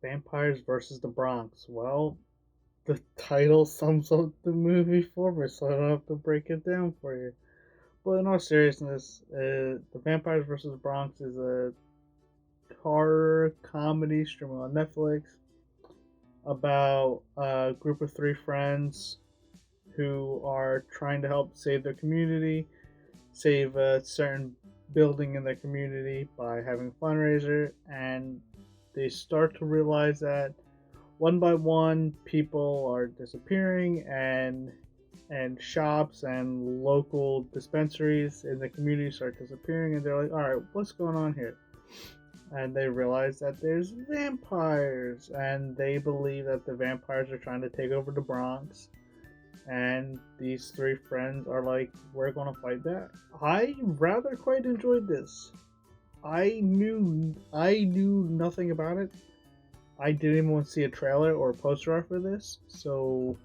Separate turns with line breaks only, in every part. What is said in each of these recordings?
Vampires versus the Bronx. Well, the title sums up the movie for me, so I don't have to break it down for you. But in all seriousness, the Vampires versus the Bronx is a horror comedy streaming on Netflix about a group of three friends who are trying to help save their community, save a certain building in their community by having a fundraiser, and they start to realize that one by one people are disappearing and shops and local dispensaries in the community start disappearing, and they're like, all right, what's going on here? And they realize that there's vampires, and they believe that the vampires are trying to take over the Bronx. And these three friends are like, we're gonna fight back. I rather quite enjoyed this. I knew nothing about it. I didn't even see a trailer or a poster art for this, so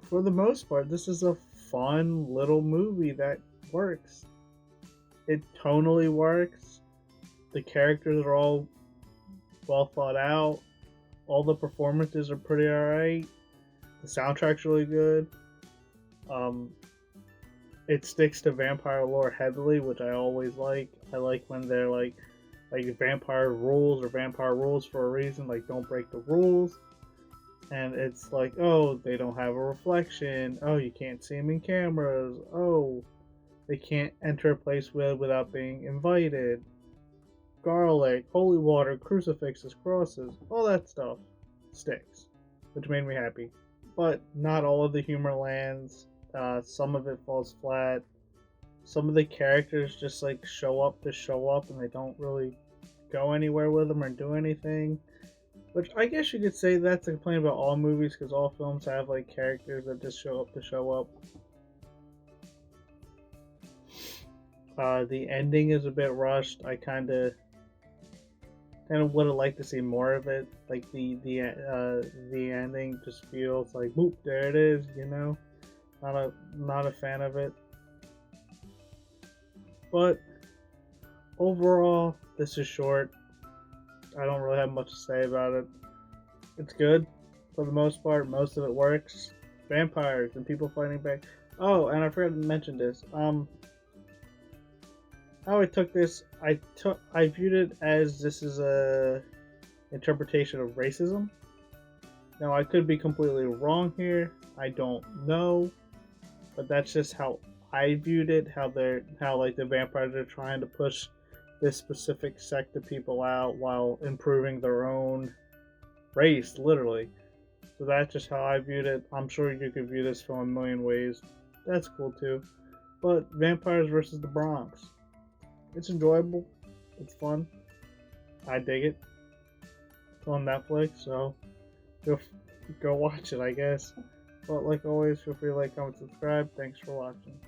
for the most part, this is a fun little movie that works. It tonally works. The characters are all well thought out. All the performances are pretty alright. The soundtrack's really good. Um, it sticks to vampire lore heavily, which I always like. I like when they're like vampire rules or vampire rules for a reason, like don't break the rules. And it's like, oh, they don't have a reflection. Oh, you can't see them in cameras. Oh, they can't enter a place without being invited. Garlic, holy water, crucifixes, crosses, all that stuff sticks, which made me happy. But not all of the humor lands. Some of it falls flat. Some of the characters just like show up to show up, and they don't really go anywhere with them or do anything. Which I guess you could say that's a complaint about all movies, because all films have like characters that just show up to show up. The ending is a bit rushed. I kind of would have liked to see more of it. Like the ending just feels like, boop, there it is. Not a fan of it. But overall, this is short. I don't really have much to say about it. It's good for the most part. Most of it works. Vampires and people fighting back. Oh, and I forgot to mention this. How I took this, I viewed it as this is a interpretation of racism. Now I could be completely wrong here. I don't know, but that's just how I viewed it. How like the vampires are trying to push this specific sect of people out while improving their own race, literally. So that's just how I viewed it. I'm sure you could view this from a million ways. That's cool too. But Vampires versus the Bronx. It's enjoyable. It's fun. I dig it. It's on Netflix, so go watch it, I guess. But like always, feel free to like, comment, subscribe. Thanks for watching.